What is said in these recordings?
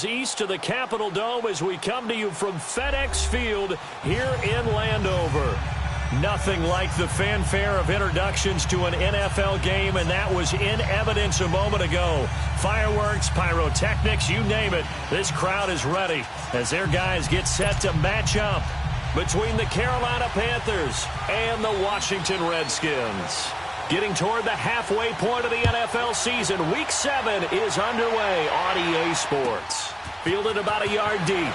miles east of the Capitol Dome as we come to you from FedEx Field here in Landover. Nothing like the fanfare of introductions to an NFL game, and that was in evidence a moment ago. Fireworks, pyrotechnics, you name it. This crowd is ready as their guys get set to match up between the Carolina Panthers and the Washington Redskins. Getting toward the halfway point of the NFL season, Week 7 is underway on EA Sports. Fielded about a yard deep.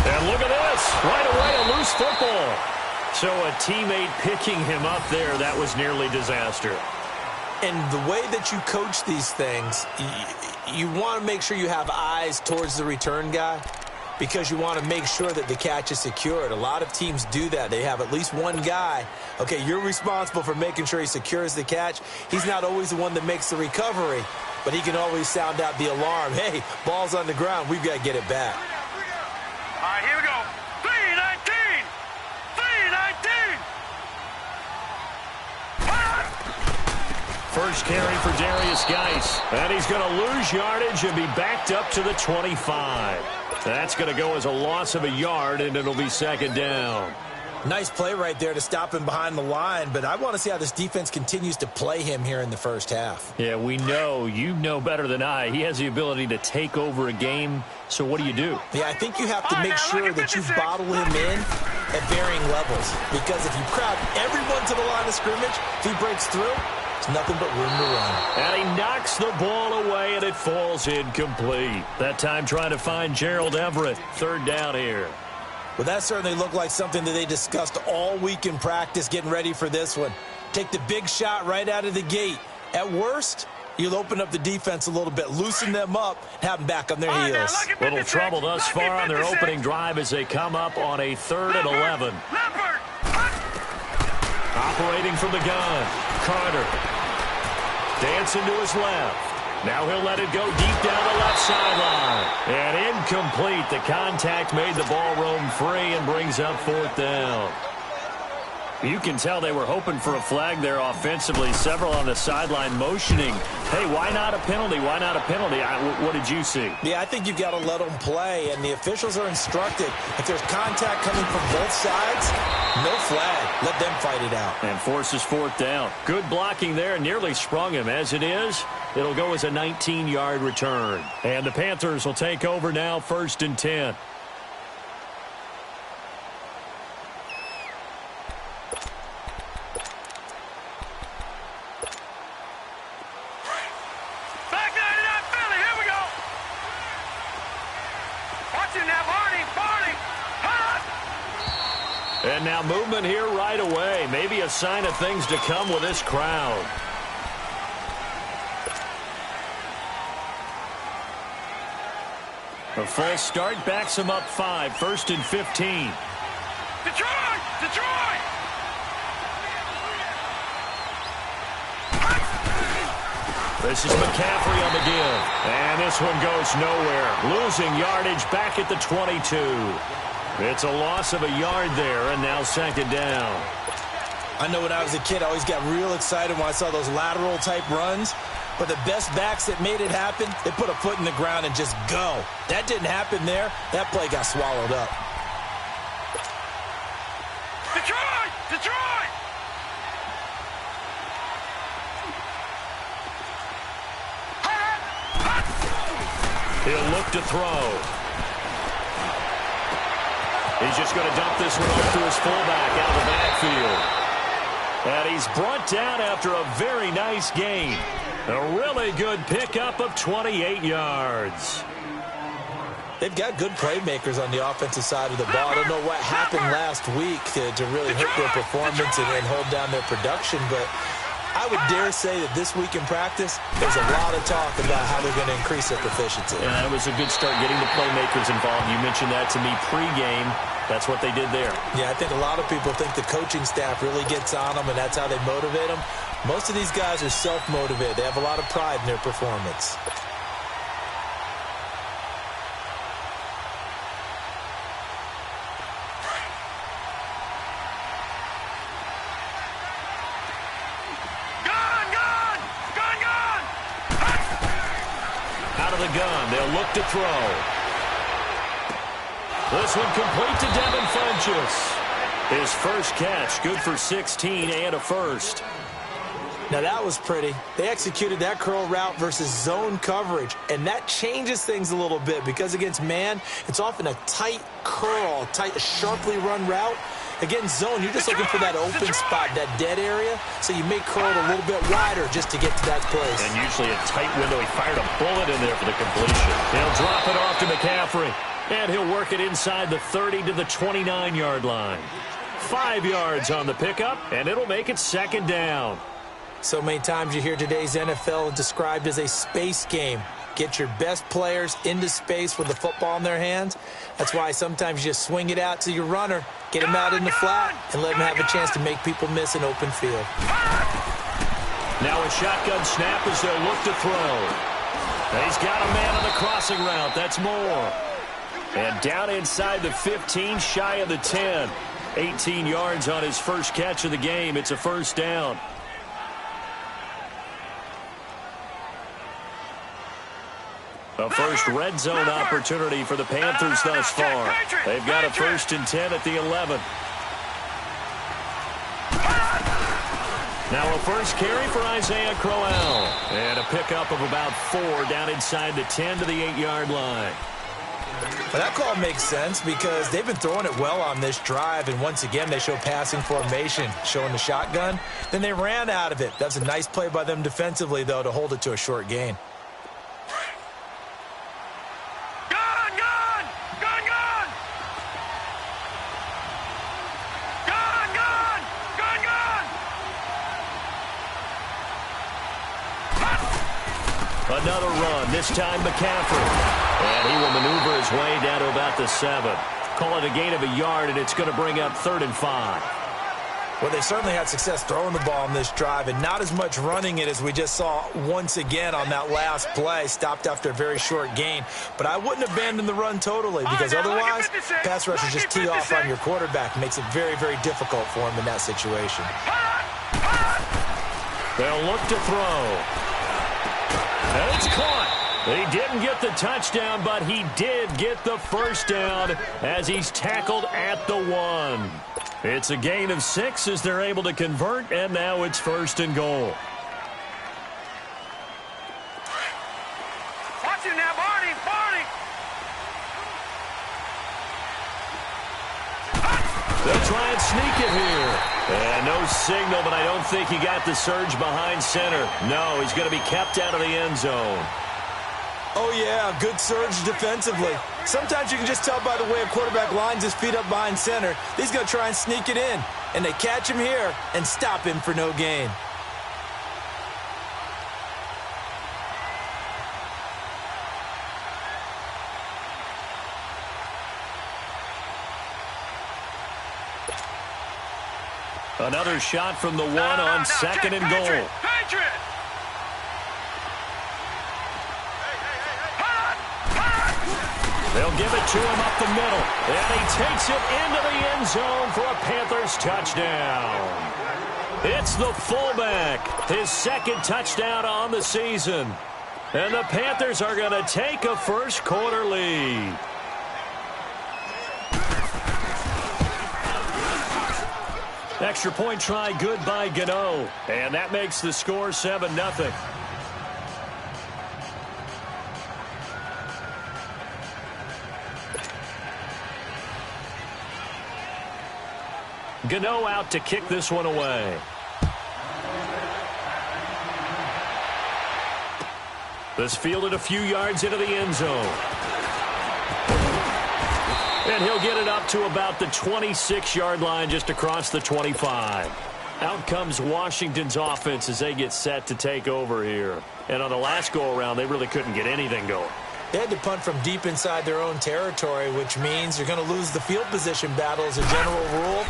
And look at this. Right away, a loose football. So a teammate picking him up there, that was nearly disaster. And the way that you coach these things, you want to make sure you have eyes towards the return guy because you want to make sure that the catch is secured. A lot of teams do that. They have at least one guy. Okay, you're responsible for making sure he secures the catch. He's not always the one that makes the recovery, but he can always sound out the alarm. Hey, ball's on the ground. We've got to get it back. All right, here we go. 3-19! 3-19! First carry for Darius Geis. And he's going to lose yardage and be backed up to the 25. That's going to go as a loss of a yard, and it'll be second down. Nice play right there to stop him behind the line, but I want to see how this defense continues to play him here in the first half. Yeah, we know. You know better than I. He has the ability to take over a game, so what do? Yeah, I think you have to make sure that you bottle him in at varying levels, because if you crowd everyone to the line of scrimmage, if he breaks through, it's nothing but room to run. And he knocks the ball away, and it falls incomplete. That time trying to find Gerald Everett. Third down here. Well, that certainly looked like something that they discussed all week in practice getting ready for this one. Take the big shot right out of the gate. At worst, you'll open up the defense a little bit, loosen them up, have them back on their heels. Little trouble thus far on their opening drive as they come up on a 3rd and 11. Operating from the gun, Carter. Dancing to his left. Now he'll let it go deep down the left sideline. And incomplete. The contact made the ball roam free and brings up 4th down. You can tell they were hoping for a flag there offensively. Several on the sideline motioning. Hey, why not a penalty? Why not a penalty? What did you see? Yeah, I think you've got to let them play, and the officials are instructed. If there's contact coming from both sides, no flag. Let them fight it out. And forces 4th down. Good blocking there. Nearly sprung him. As it is, it'll go as a 19-yard return. And the Panthers will take over now, 1st and 10. And now movement here right away. Maybe a sign of things to come with this crowd. A false start backs him up 5. 1st and 15. Detroit! Detroit! This is McCaffrey on the give. And this one goes nowhere. Losing yardage back at the 22. It's a loss of a yard there, and now 2nd down. I know when I was a kid, I always got real excited when I saw those lateral-type runs. But the best backs that made it happen, they put a foot in the ground and just go. That didn't happen there. That play got swallowed up. Detroit! Detroit! He'll look to throw. He's just going to dump this one off to his fullback out of the backfield. And he's brought down after a very nice gain. A really good pickup of 28 yards. They've got good playmakers on the offensive side of the ball. I don't know what happened last week to really hurt their performance and hold down their production, but I would dare say that this week in practice, there's a lot of talk about how they're going to increase their proficiency. And that was a good start getting the playmakers involved. You mentioned that to me pregame. That's what they did there. Yeah, I think a lot of people think the coaching staff really gets on them, and that's how they motivate them. Most of these guys are self-motivated. They have a lot of pride in their performance. of the gun. They'll look to throw. This one complete to Devin Funchess. His first catch, good for 16 and a first. Now that was pretty. They executed that curl route versus zone coverage, and that changes things a little bit because against man, it's often a tight curl, sharply run route. Against zone, you're just looking for that open spot, that dead area, so you may curl it a little bit wider just to get to that place. And usually a tight window. He fired a bullet in there for the completion. He'll drop it off to McCaffrey, and he'll work it inside the 30 to the 29-yard line. 5 yards on the pickup, and it'll make it second down. So many times you hear today's NFL described as a space game. Get your best players into space with the football in their hands. That's why sometimes you just swing it out to your runner, get him out in the flat, and let him have a chance to make people miss an open field. Now a shotgun snap as they'll look to throw. He's got a man on the crossing route. That's Moore. And down inside the 15, shy of the 10. 18 yards on his first catch of the game. It's a first down. A first red zone opportunity for the Panthers thus far. They've got a 1st and 10 at the 11. Now a first carry for Isaiah Crowell. And a pickup of about 4 down inside the 10 to the 8-yard line. Well, that call makes sense because they've been throwing it well on this drive, and once again they show passing formation, showing the shotgun. Then they ran out of it. That's a nice play by them defensively, though, to hold it to a short gain. Another run, this time McCaffrey. And he will maneuver his way down to about the 7. Call it a gain of a yard, and it's going to bring up 3rd and 5. Well, they certainly had success throwing the ball on this drive, and not as much running it as we just saw once again on that last play. Stopped after a very short gain. But I wouldn't abandon the run totally because otherwise, pass rushers just tee off on your quarterback. It makes it very, very difficult for him in that situation. They'll look to throw. And it's caught. He didn't get the touchdown, but he did get the first down as he's tackled at the 1. It's a gain of 6 as they're able to convert, and now it's 1st and goal. Watch it now, Barney, Barney. They'll try and sneak it here. And no signal, but I don't think he got the surge behind center. No, he's going to be kept out of the end zone. Oh, yeah, good surge defensively. Sometimes you can just tell by the way a quarterback lines his feet up behind center. He's going to try and sneak it in. And they catch him here and stop him for no gain. Another shot from the 1 on 2nd and goal. They'll give it to him up the middle. And he takes it into the end zone for a Panthers touchdown. It's the fullback. His 2nd touchdown on the season. And the Panthers are going to take a first-quarter lead. Extra point try good by Gano. And that makes the score 7-0. Gano out to kick this one away. This fielded a few yards into the end zone. And he'll get it up to about the 26-yard line just across the 25. Out comes Washington's offense as they get set to take over here. And on the last go-around, they really couldn't get anything going. They had to punt from deep inside their own territory, which means you're going to lose the field position battle as a general rule.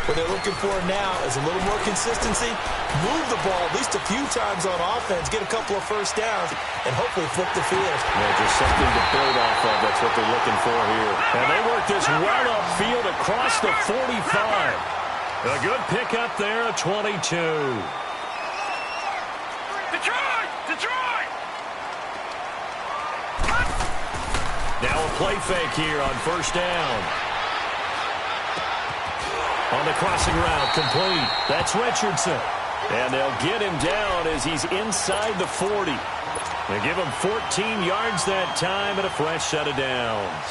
What they're looking for now is a little more consistency, move the ball at least a few times on offense, get a couple of first downs, and hopefully flip the field. Yeah, just something to build off of. That's what they're looking for here. And they work this well upfield across the 45. A good pickup there, a 22. Detroit! Detroit! Now a play fake here on first down. On the crossing route, complete. That's Richardson. And they'll get him down as he's inside the 40. They give him 14 yards that time and a fresh set of downs.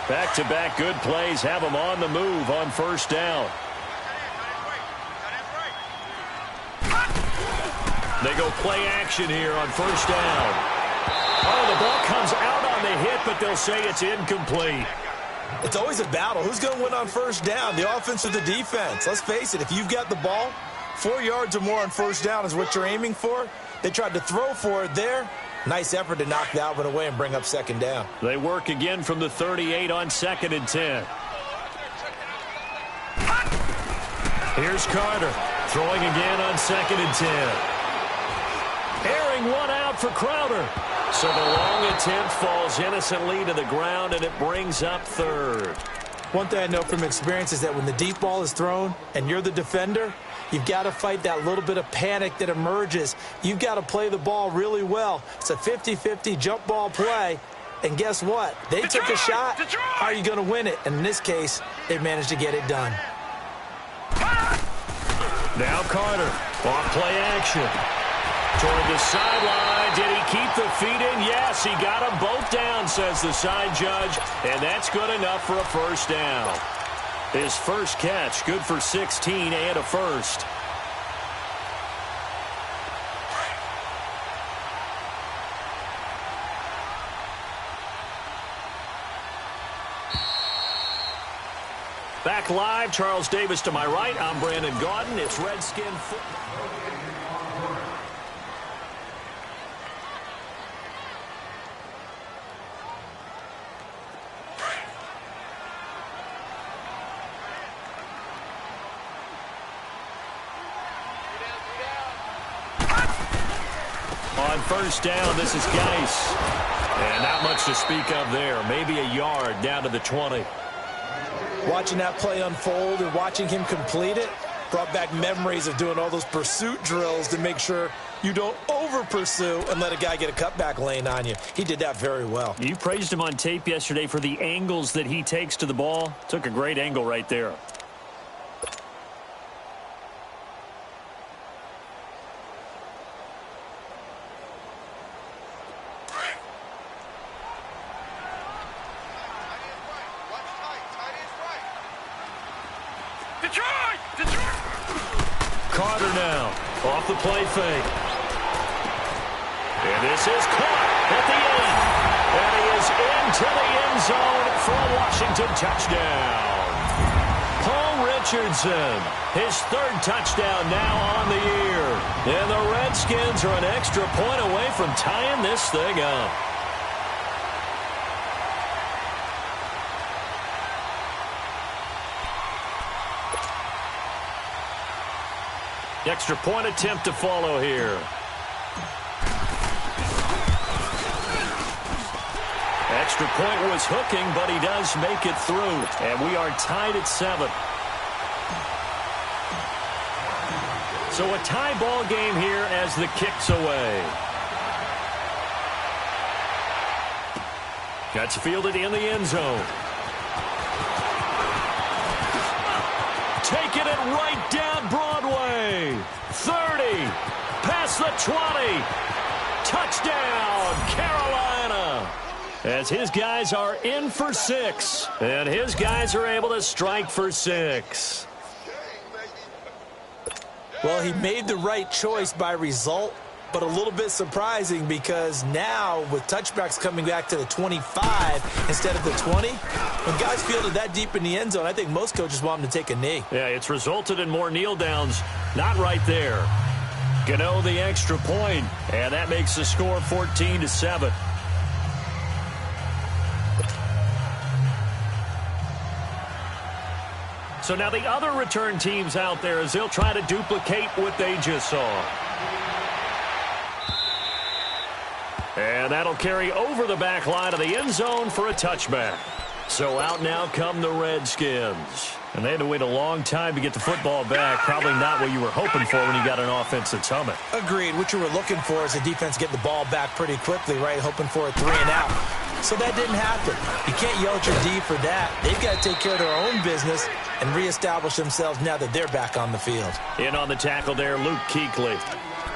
Back-to-back good plays have him on the move on first down. They go play action here on first down. Oh, the ball comes out on the hit, but they'll say it's incomplete. It's always a battle. Who's going to win on first down, the offense or the defense? Let's face it, if you've got the ball, 4 yards or more on first down is what you're aiming for. They tried to throw for it there. Nice effort to knock that one away and bring up second down. They work again from the 38 on 2nd and 10. Here's Carter throwing again on 2nd and 10. Airing one out for Crowder. So the long attempt falls innocently to the ground, and it brings up 3rd. One thing I know from experience is that when the deep ball is thrown and you're the defender, you've got to fight that little bit of panic that emerges. You've got to play the ball really well. It's a 50-50 jump ball play. And guess what? They took a shot. How are you going to win it? And in this case, they managed to get it done. Now Carter, off play action. Toward the sideline. Did he keep the feet in? Yes, he got them both down, says the side judge. And that's good enough for a first down. His first catch, good for 16 and a first. Back live, Charles Davis to my right. I'm Brandon Gaudin. It's Redskin football. On first down, this is Geis. And not much to speak of there. Maybe a yard down to the 20. Watching that play unfold and watching him complete it brought back memories of doing all those pursuit drills to make sure you don't over-pursue and let a guy get a cutback lane on you. He did that very well. You praised him on tape yesterday for the angles that he takes to the ball. Took a great angle right there. Carter now, off the play fake. And this is caught at the 8. And he is into the end zone for a Washington touchdown. Paul Richardson, his 3rd touchdown now on the year. And the Redskins are an extra point away from tying this thing up. Extra point attempt to follow here. Extra point was hooking, but he does make it through. And we are tied at 7. So a tie ball game here as the kick's away. That's fielded in the end zone. Taking it right down Broadway. 30. Past the 20. Touchdown, Carolina. As his guys are in for 6. And his guys are able to strike for 6. Well, he made the right choice by result, but a little bit surprising because now with touchbacks coming back to the 25 instead of the 20, when guys fielded that deep in the end zone, I think most coaches want him to take a knee. Yeah, it's resulted in more kneel downs. Not right there. Gano the extra point, and that makes the score 14-7. So now the other return teams out there as they'll try to duplicate what they just saw. And that'll carry over the back line of the end zone for a touchback. So out now come the Redskins. And they had to wait a long time to get the football back. Probably not what you were hoping for when you got an offense that's humming. Agreed. What you were looking for is the defense getting the ball back pretty quickly, right? Hoping for a 3 and out. So that didn't happen. You can't yell at your D for that. They've got to take care of their own business and reestablish themselves now that they're back on the field. In on the tackle there, Luke Kuechly.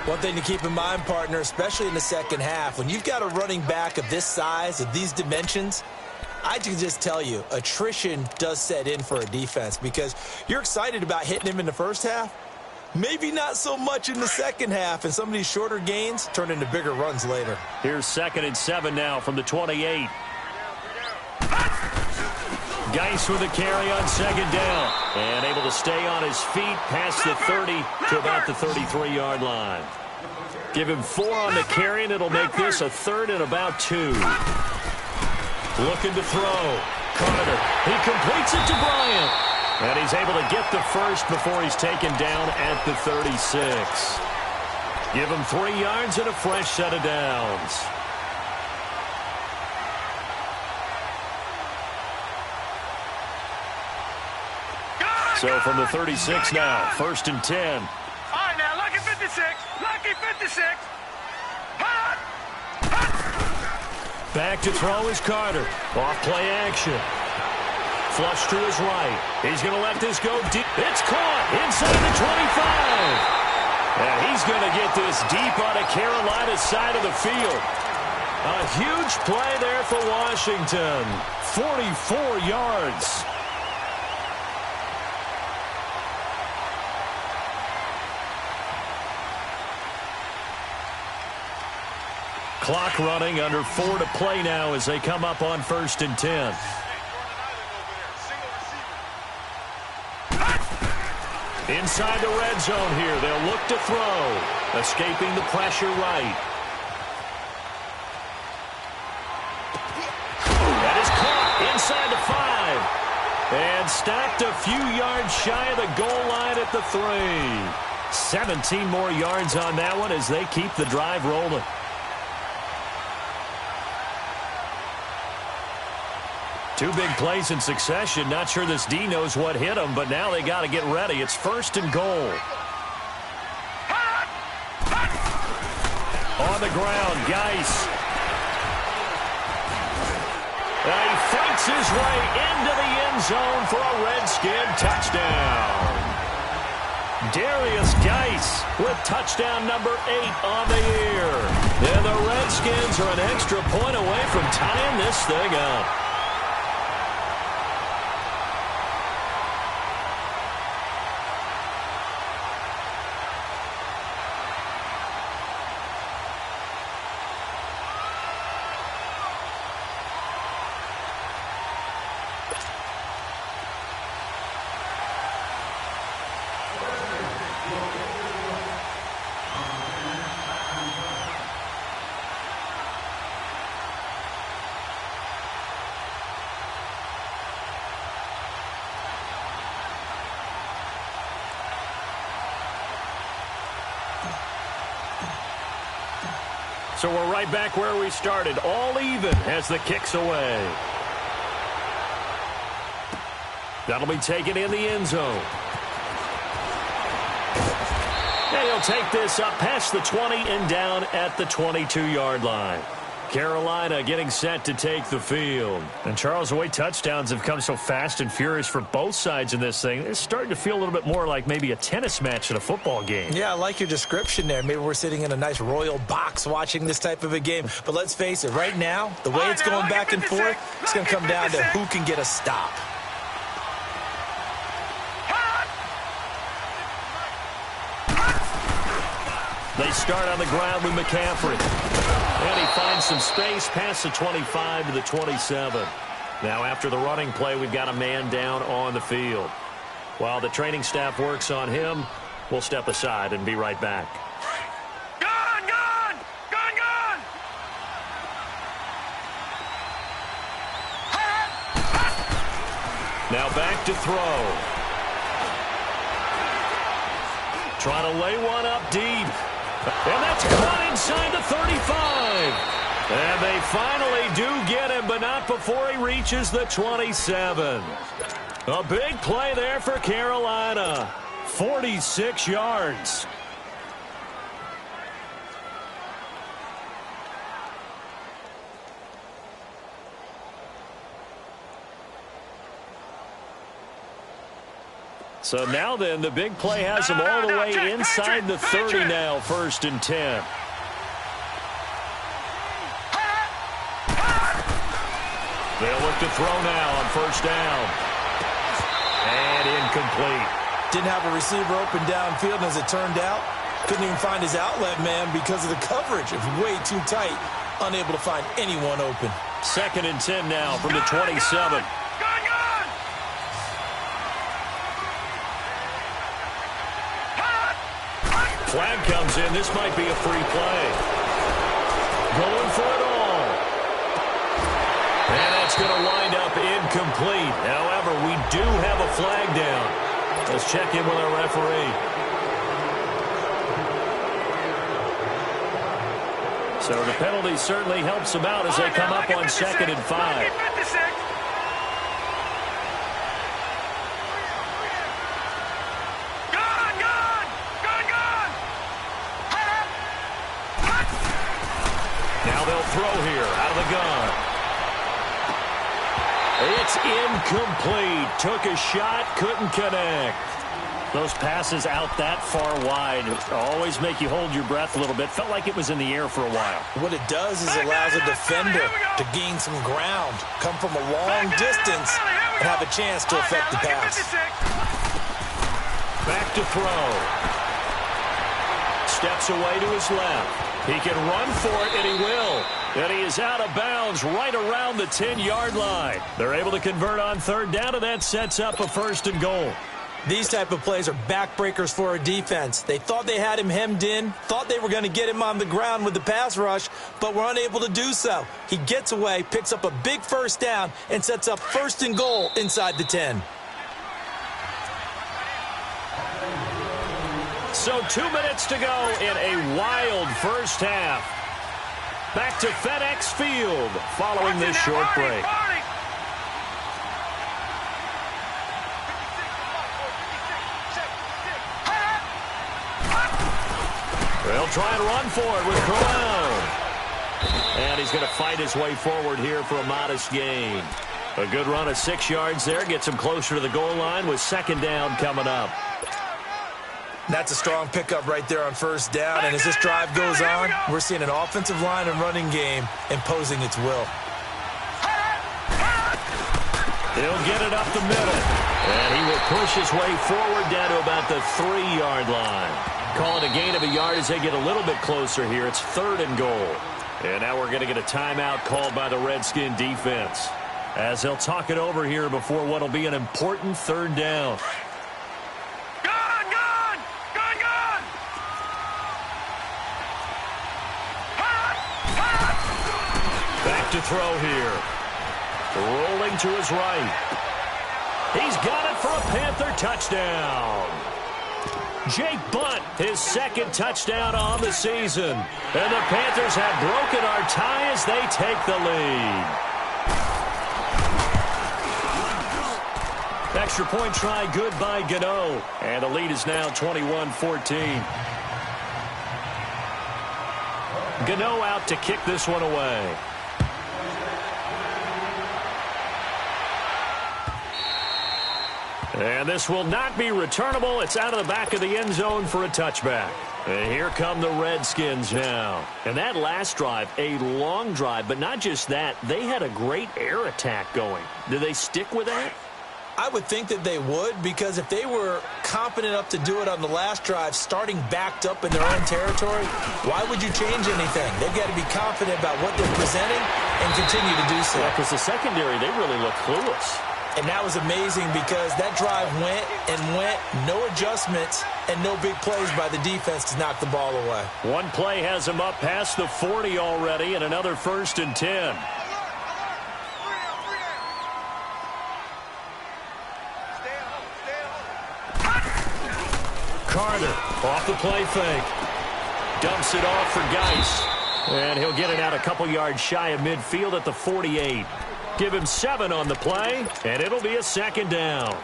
One thing to keep in mind, partner, especially in the second half, when you've got a running back of this size, of these dimensions, I can just tell you, attrition does set in for a defense because you're excited about hitting him in the first half. Maybe not so much in the second half, and some of these shorter gains turn into bigger runs later. Here's 2nd and 7 now from the 28. Geis with a carry on 2nd down. And able to stay on his feet past the 30 to about the 33-yard line. Give him 4 on the carry, and it'll make this a 3rd and about 2. Looking to throw. Carter. He completes it to Bryant. And he's able to get the first before he's taken down at the 36. Give him 3 yards and a fresh set of downs. So from the 36 now, 1st and 10. All right, now, lucky 56. Lucky 56. Hot. Back to throw is Carter. Off play action. Flush to his right. He's going to let this go deep. It's caught inside the 25. And he's going to get this deep on a Carolina side of the field. A huge play there for Washington. 44 yards. Clock running, under 4 to play now as they come up on 1st and 10. Inside the red zone here. They'll look to throw. Escaping the pressure right. That is caught inside the 5. And stopped a few yards shy of the goal line at the 3. 17 more yards on that one as they keep the drive rolling. Two big plays in succession. Not sure this D knows what hit them, but now they got to get ready. It's 1st and goal. On the ground, Geis. He fights his way into the end zone for a Redskin touchdown. Darius Geis with touchdown number 8 on the year. And the Redskins are an extra point away from tying this thing up. So we're right back where we started, all even as the kick's away. That'll be taken in the end zone. And he'll take this up past the 20 and down at the 22-yard line. Carolina getting set to take the field. And Charles, the way touchdowns have come so fast and furious for both sides in this thing, it's starting to feel a little bit more like maybe a tennis match at a football game. Yeah, I like your description there. Maybe we're sitting in a nice royal box watching this type of a game. But let's face it, right now, the way it's going back and forth, it's going to come down to who can get a stop. They start on the ground with McCaffrey. And he finds some space past the 25 to the 27. Now after the running play, we've got a man down on the field. While the training staff works on him, we'll step aside and be right back. Gone, gone! Gone, gone! Now back to throw. Trying to lay one up deep. And that's caught inside the 35. And they finally do get him, but not before he reaches the 27. A big play there for Carolina. 46 yards. So now then, the big play has them all the way inside the 30 now, 1st and 10. They'll look to throw now on 1st down. And incomplete. Didn't have a receiver open downfield, and as it turned out, couldn't even find his outlet man because of the coverage. It was way too tight, unable to find anyone open. 2nd and 10 now from the 27. Flag comes in. This might be a free play. Going for it all. And that's going to wind up incomplete. However, we do have a flag down. Let's check in with our referee. So the penalty certainly helps them out as they come up on 2nd and 5. Throw here out of the gun. It's incomplete. Took a shot, couldn't connect. Those passes out that far wide always make you hold your breath a little bit. Felt like it was in the air for a while. What it does is allows a defender to gain some ground, come from a long distance, and have a chance to affect the pass. Back to throw. Steps away to his left. He can run for it, and he will. And he is out of bounds right around the 10-yard line. They're able to convert on 3rd down, and that sets up a 1st and goal. These type of plays are backbreakers for a defense. They thought they had him hemmed in, thought they were going to get him on the ground with the pass rush, but were unable to do so. He gets away, picks up a big 1st down, and sets up 1st and goal inside the 10. So 2 minutes to go in a wild first half. Back to FedEx Field following this short break. They'll try and run for it with Crown. And he's going to fight his way forward here for a modest gain. A good run of 6 yards there. Gets him closer to the goal line with 2nd down coming up. That's a strong pickup right there on 1st down. And as this drive goes on, we're seeing an offensive line and running game imposing its will. He'll get it up the middle. And he will push his way forward down to about the 3-yard line. Call it a gain of a yard as they get a little bit closer here. It's 3rd and goal. And now we're going to get a timeout called by the Redskin defense, as they'll talk it over here before what will be an important 3rd down. Back to throw here. Rolling to his right. He's got it for a Panther touchdown. Jake Bunt, his 2nd touchdown on the season. And the Panthers have broken our tie as they take the lead. Extra point try good by Gano. And the lead is now 21-14. Gano out to kick this one away. And this will not be returnable. It's out of the back of the end zone for a touchback. And here come the Redskins now. And that last drive, a long drive, but not just that. They had a great air attack going. Do they stick with that? I would think that they would, because if they were competent enough to do it on the last drive, starting backed up in their own territory, why would you change anything? They've got to be confident about what they're presenting and continue to do so. Yeah, because the secondary, they really look clueless. And that was amazing because that drive went and went, no adjustments, and no big plays by the defense to knock the ball away. One play has them up past the 40 already, and another 1st and 10. Carter off the play fake. Dumps it off for Geis. And he'll get it out a couple yards shy of midfield at the 48. Give him 7 on the play, and it'll be a second down.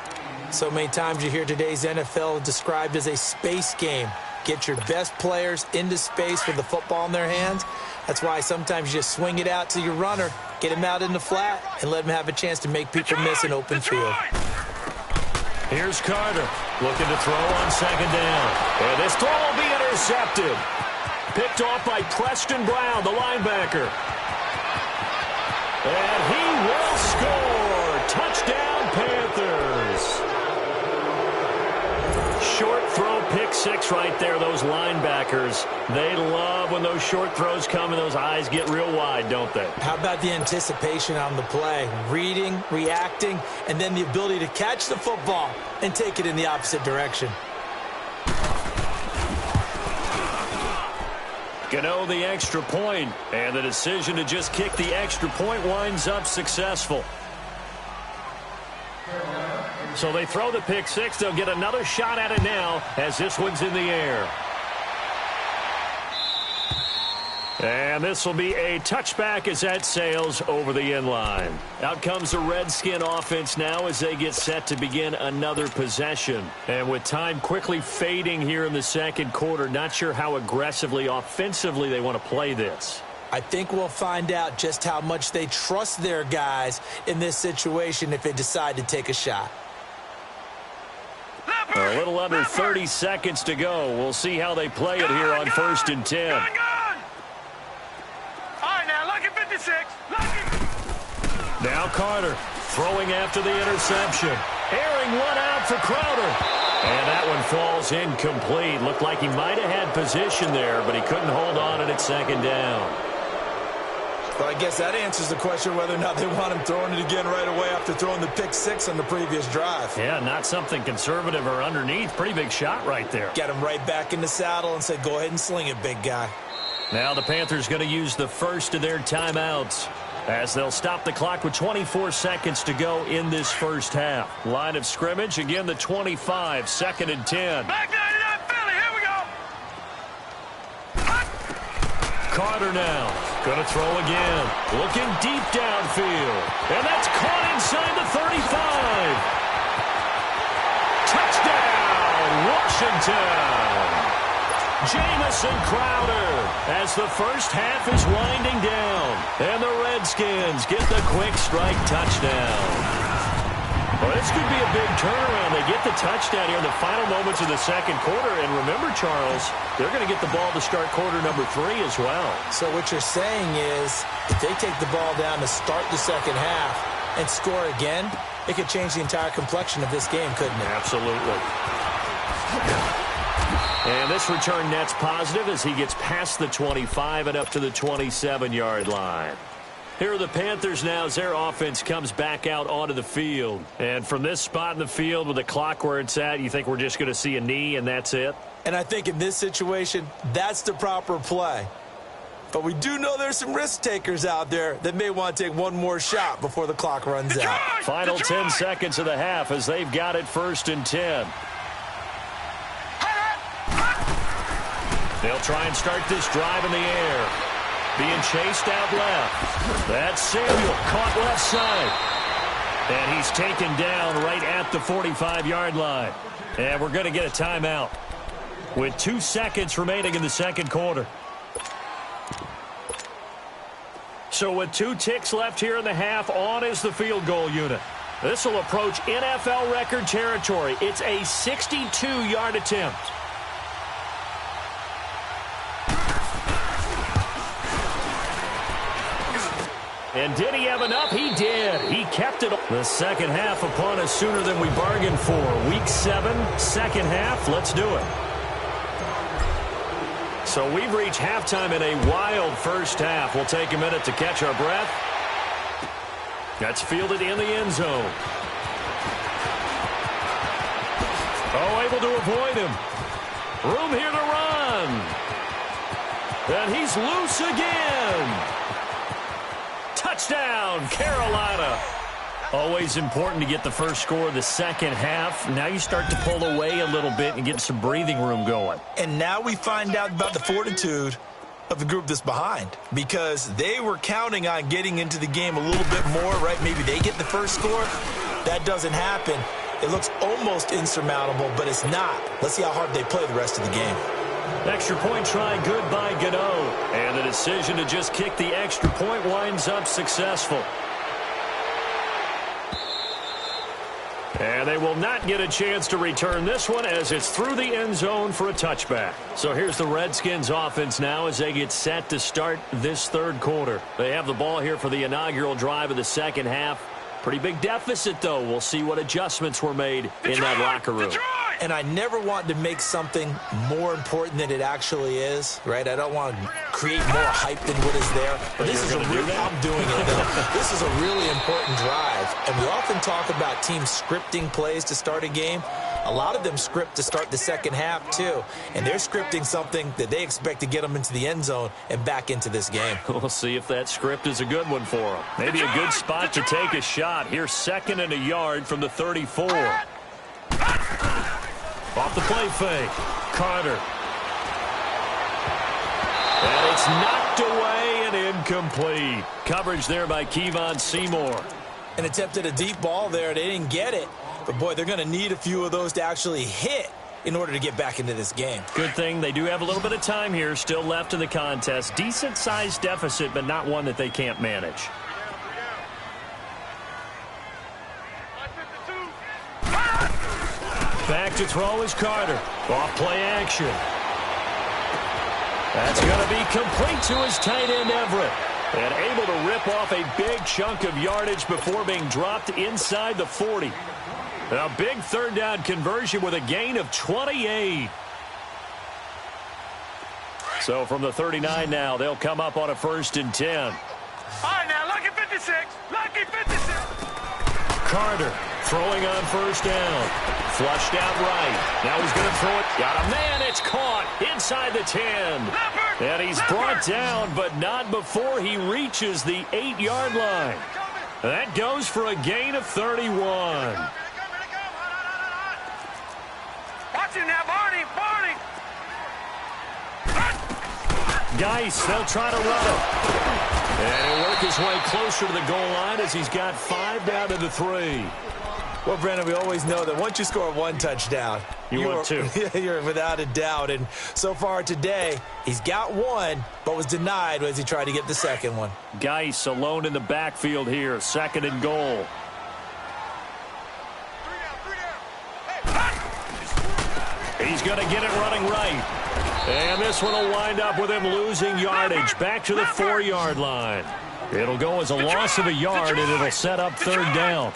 So many times you hear today's NFL described as a space game. Get your best players into space with the football in their hands. That's why sometimes you just swing it out to your runner, get him out in the flat, and let him have a chance to make people miss an open field. Here's Carter looking to throw on second down. And this throw will be intercepted. Picked off by Preston Brown, the linebacker. And he will score. Touchdown, Panthers. Short throw, pick 6 right there, those linebackers. They love when those short throws come and those eyes get real wide, don't they? How about the anticipation on the play? Reading, reacting, and then the ability to catch the football and take it in the opposite direction. Gano the extra point, and the decision to just kick the extra point winds up successful. So they throw the pick 6. They'll get another shot at it now as this one's in the air. And this will be a touchback as that sails over the end line. Out comes the Redskin offense now as they get set to begin another possession. And with time quickly fading here in the second quarter, not sure how aggressively, offensively they want to play this. I think we'll find out just how much they trust their guys in this situation if they decide to take a shot. A little under 30 seconds to go. We'll see how they play it here on 1st and 10. All right, now, lucky 56. Lucky. Now Carter throwing after the interception. Airing one out for Crowder. And that one falls incomplete. Looked like he might have had position there, but he couldn't hold on at it second down. Well, I guess that answers the question whether or not they want him throwing it again right away after throwing the pick 6 on the previous drive. Yeah, not something conservative or underneath. Pretty big shot right there. Get him right back in the saddle and said, go ahead and sling it, big guy. Now the Panthers going to use the first of their timeouts as they'll stop the clock with 24 seconds to go in this first half. Line of scrimmage, again the 25, 2nd and 10. Back 99 Philly, here we go. Carter now, going to throw again. Looking deep downfield. And that's caught inside the 35. Touchdown, Washington. Jamison Crowder as the first half is winding down. And the Redskins get the quick strike touchdown. Well, this could be a big turnaround. They get the touchdown here in the final moments of the second quarter. And remember, Charles, they're going to get the ball to start quarter number 3 as well. So what you're saying is if they take the ball down to start the second half and score again, it could change the entire complexion of this game, couldn't it? Absolutely. And this return net's positive as he gets past the 25 and up to the 27-yard line. Here are the Panthers now as their offense comes back out onto the field. And from this spot in the field with the clock where it's at, you think we're just going to see a knee and that's it? And I think in this situation, that's the proper play. But we do know there's some risk takers out there that may want to take one more shot before the clock runs out. Final 10 seconds of the half as they've got it 1st and 10. They'll try and start this drive in the air. Being chased out left. That's Samuel caught left side. And he's taken down right at the 45-yard line. And we're going to get a timeout with 2 seconds remaining in the second quarter. So with 2 ticks left here in the half, on is the field goal unit. This will approach NFL record territory. It's a 62-yard attempt. And did he have enough? He did. He kept it. The second half upon us sooner than we bargained for. Week 7, second half. Let's do it. So we've reached halftime in a wild first half. We'll take a minute to catch our breath. That's fielded in the end zone. Oh, able to avoid him. Room here to run. And he's loose again. Touchdown, Carolina. Always important to get the first score of the second half. Now you start to pull away a little bit and get some breathing room going. And now we find out about the fortitude of the group that's behind because they were counting on getting into the game a little bit more, right? Maybe they get the first score. That doesn't happen. It looks almost insurmountable, but it's not. Let's see how hard they play the rest of the game. Extra point try good by Gano. And the decision to just kick the extra point winds up successful. And they will not get a chance to return this one as it's through the end zone for a touchback. So here's the Redskins offense now as they get set to start this third quarter. They have the ball here for the inaugural drive of the second half. Pretty big deficit, though. We'll see what adjustments were made in that locker room. And I never want to make something more important than it actually is, right? I don't want to create more hype than what is there. But this is I'm doing it, though. This is a really important drive. And we often talk about teams scripting plays to start a game. A lot of them script to start the second half, too. And they're scripting something that they expect to get them into the end zone and back into this game. We'll see if that script is a good one for them. Maybe a good spot to take a shot. Here's 2nd and a yard from the 34. Off the play fake. Carter. And it's knocked away and incomplete. Coverage there by Kevon Seymour. And attempted a deep ball there. They didn't get it. But, boy, they're going to need a few of those to actually hit in order to get back into this game. Good thing they do have a little bit of time here still left in the contest. Decent-sized deficit, but not one that they can't manage. Back to throw is Carter. Off play action. That's going to be complete to his tight end, Everett. And able to rip off a big chunk of yardage before being dropped inside the 40. A big third down conversion with a gain of 28. So from the 39 now, they'll come up on a 1st and 10. All right, now, lucky 56. Lucky 56. Carter throwing on 1st down. Flushed out right. Now he's going to throw it. Got a man. It's caught inside the 10. And he's brought down, but not before he reaches the 8-yard line. That goes for a gain of 31. Watch him now, Barney. Barney. Geis, they'll try to run him. And he'll work his way closer to the goal line as he's got 5 down to the 3. Well, Brandon, we always know that once you score 1 touchdown, you're 2. You're without a doubt. And so far today, he's got 1, but was denied as he tried to get the second one. Geis alone in the backfield here. 2nd and goal. He's going to get it running right. And this one will wind up with him losing yardage back to the 4-yard line. It'll go as a loss of a yard, and it'll set up 3rd down.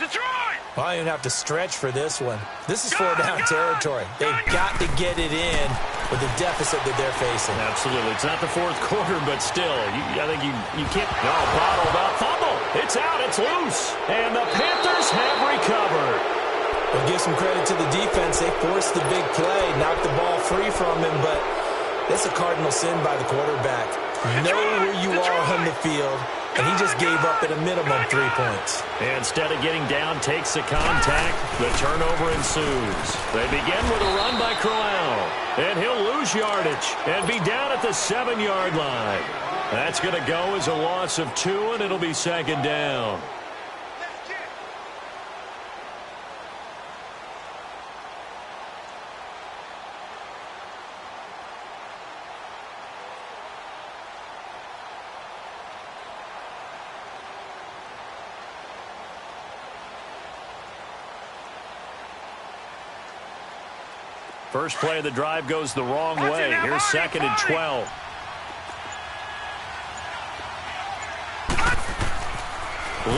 Well, I don't have to stretch for this one. This is 4-down territory. They've got to get it in with the deficit that they're facing. Absolutely. It's not the 4th quarter, but still, I think you can't. No, bottled up. Fumble. It's out. It's loose. And the Panthers have recovered. We'll give some credit to the defense. They forced the big play, knocked the ball free from him, but that's a cardinal sin by the quarterback. Know where you are on the field. And he just gave up at a minimum 3 points. Instead of getting down, takes the contact. The turnover ensues. They begin with a run by Crowell. And he'll lose yardage and be down at the 7-yard line. That's going to go as a loss of 2, and it'll be 2nd down. First play of the drive goes the wrong way. Here's 2nd and 12.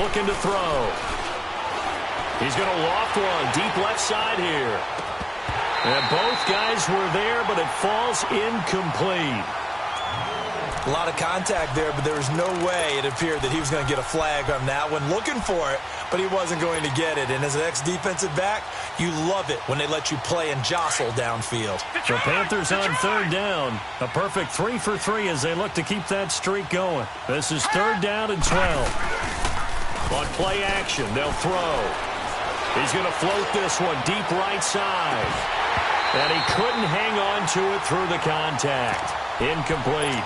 Looking to throw. He's going to loft one deep left side here. And both guys were there, but it falls incomplete. A lot of contact there, but there was no way it appeared that he was going to get a flag on that one. Looking for it, but he wasn't going to get it. And as an ex-defensive back, you love it when they let you play and jostle downfield. The Panthers on 3rd down. A perfect 3 for 3 as they look to keep that streak going. This is 3rd down and 12. On play action, they'll throw. He's going to float this one deep right side. And he couldn't hang on to it through the contact. Incomplete.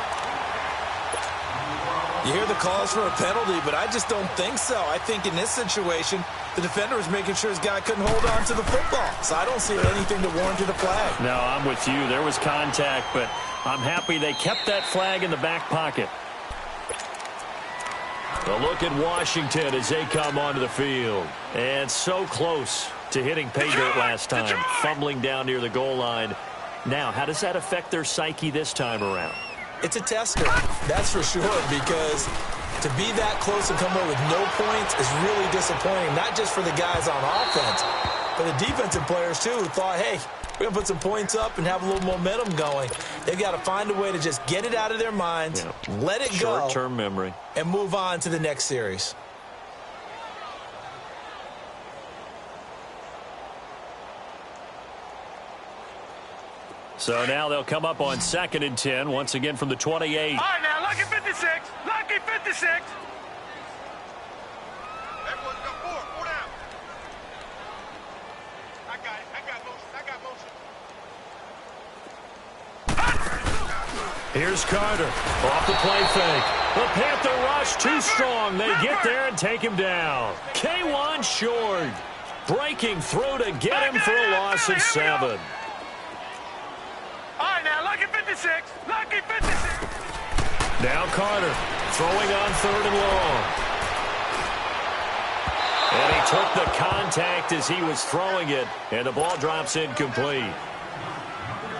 You hear the calls for a penalty, but I just don't think so. I think in this situation, the defender was making sure his guy couldn't hold on to the football. So I don't see anything to warrant a flag. No, I'm with you. There was contact, but I'm happy they kept that flag in the back pocket. A look at Washington as they come onto the field. And so close to hitting pay dirt last time, fumbling down near the goal line. Now, how does that affect their psyche this time around? It's a tester, that's for sure, because to be that close and come away with no points is really disappointing, not just for the guys on offense, but the defensive players, too, who thought, hey, we're going to put some points up and have a little momentum going. They've got to find a way to just get it out of their minds, let it go, short-term memory, and move on to the next series. So now they'll come up on 2nd and 10, once again from the 28. All right, now, lucky 56. Lucky 56. Everyone's got four down. I got it. I got motion. Here's Carter. Off the play fake. The Panther rush too strong. They get there and take him down. K1 short. Breaking through to get him for a loss of 7. All right, now, lucky 56. Lucky 56. Now Carter throwing on 3rd and long. And he took the contact as he was throwing it, and the ball drops incomplete.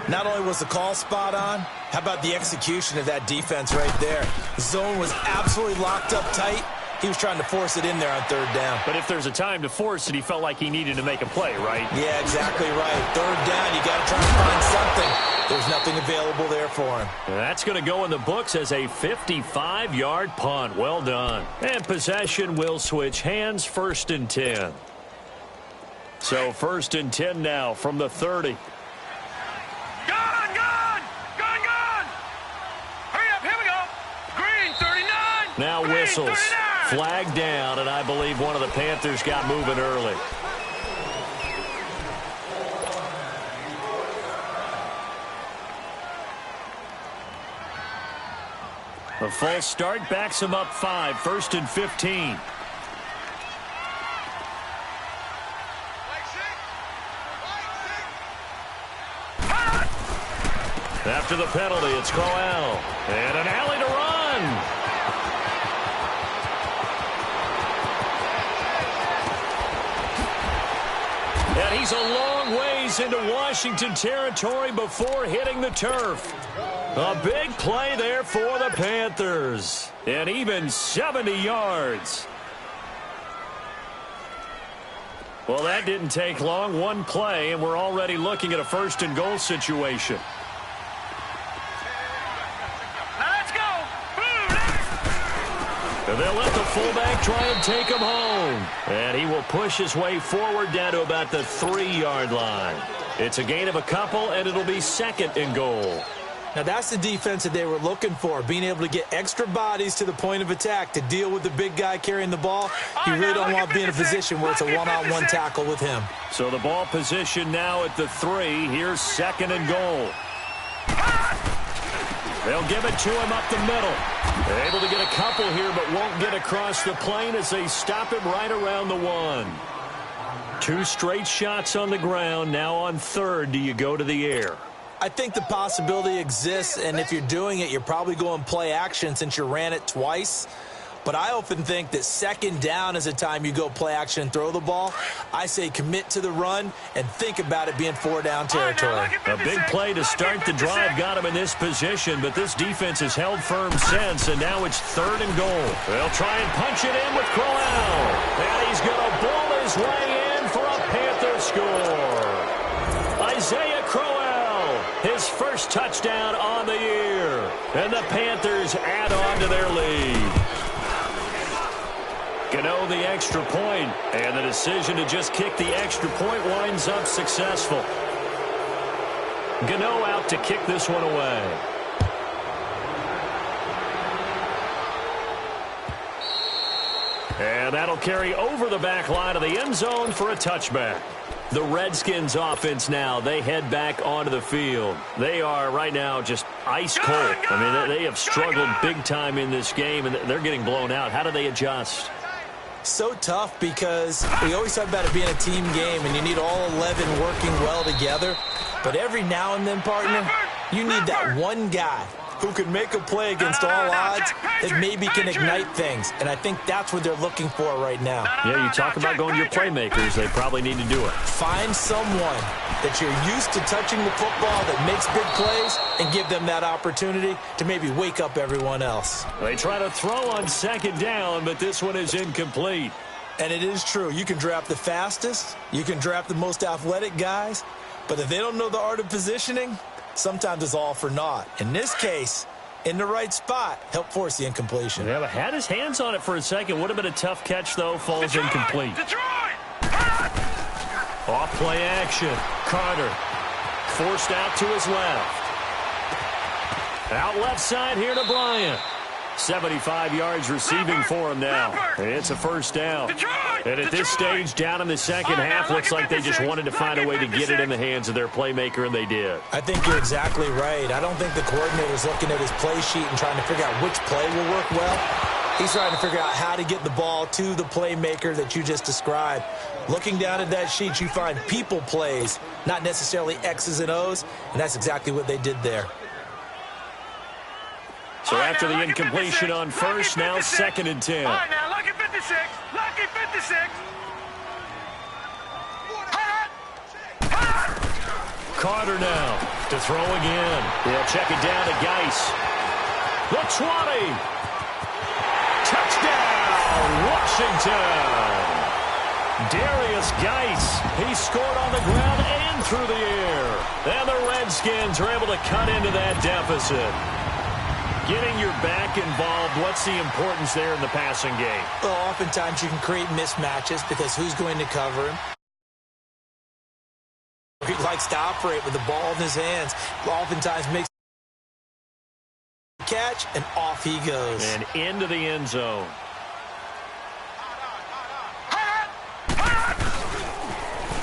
Not only was the call spot on, how about the execution of that defense right there? The zone was absolutely locked up tight. He was trying to force it in there on 3rd down. But if there's a time to force it, he felt like he needed to make a play, right? Yeah, exactly right. 3rd down, you got to try and find something. There's nothing available there for him. That's going to go in the books as a 55-yard punt. Well done. And possession will switch hands, 1st and 10. So 1st and 10 now from the 30. Gone! Hurry up, here we go. Green, 39. Now Green, whistles. 39. Flag down, and I believe one of the Panthers got moving early. A false start backs him up 5, 1st and 15. After the penalty, it's Crowell. And an alley to run. And he's a long ways into Washington territory before hitting the turf. A big play there for the Panthers. And even 70 yards. Well, that didn't take long. One play, and we're already looking at a 1st and goal situation. Let's go. And they'll let the fullback try and take him home. And he will push his way forward down to about the 3-yard line. It's a gain of a couple, and it'll be 2nd and goal. Now, that's the defense that they were looking for, being able to get extra bodies to the point of attack to deal with the big guy carrying the ball. You really don't want to be in a position where it's a one-on-one tackle with him. So the ball position now at the 3. Here's 2nd and goal. They'll give it to him up the middle. They're able to get a couple here, but won't get across the plane as they stop him right around the 1. 2 straight shots on the ground. Now on 3rd, do you go to the air? I think the possibility exists, and if you're doing it, you're probably going play action since you ran it twice. But I often think that 2nd down is a time you go play action and throw the ball. I say commit to the run and think about it being 4-down territory. A big play to start the drive got him in this position, but this defense has held firm since, and now it's 3rd and goal. They'll try and punch it in with Crowell. And he's going to bull his way in for a Panther score. Isaiah Crowell, his first touchdown on the year. And the Panthers add on to their lead. Gano the extra point, and the decision to just kick the extra point winds up successful. Gano out to kick this one away. And that'll carry over the back line of the end zone for a touchback. The Redskins offense now, they head back onto the field. They are right now just ice cold. I mean, they have struggled big time in this game, and they're getting blown out. How do they adjust? So tough because we always talk about it being a team game, and you need all 11 working well together. But every now and then, partner, you need that one guy who can make a play against all odds that maybe can ignite things. And I think that's what they're looking for right now. Yeah, you talk about going to your playmakers. They probably need to do it. Find someone that you're used to touching the football that makes big plays and give them that opportunity to maybe wake up everyone else. They try to throw on second down, but this one is incomplete. And it is true. You can draft the fastest. You can draft the most athletic guys. But if they don't know the art of positioning, sometimes it's all for naught. In this case, in the right spot, help force the incompletion. Yeah, but had his hands on it for a second. Would have been a tough catch, though. Falls incomplete. Off play action. Carter forced out to his left. Out left side here to Bryant. 75 yards receiving for him now. It's a first down. And at this stage, down in the second half, looks like they just wanted to find a way to get it in the hands of their playmaker, and they did. I think you're exactly right. I don't think the coordinator's looking at his play sheet and trying to figure out which play will work well. He's trying to figure out how to get the ball to the playmaker that you just described. Looking down at that sheet, you find people plays, not necessarily X's and O's, and that's exactly what they did there. So after the incompletion on first, now 2nd and 10. All right, now, lucky 56. Lucky 56. Carter now to throw again. They'll check it down to Geis. The 20. Touchdown, Washington. Darius Geis. He scored on the ground and through the air. And the Redskins are able to cut into that deficit. Getting your back involved, what's the importance there in the passing game? Well, oftentimes you can create mismatches because who's going to cover him? He likes to operate with the ball in his hands. Oftentimes makes a catch, and off he goes. And into the end zone.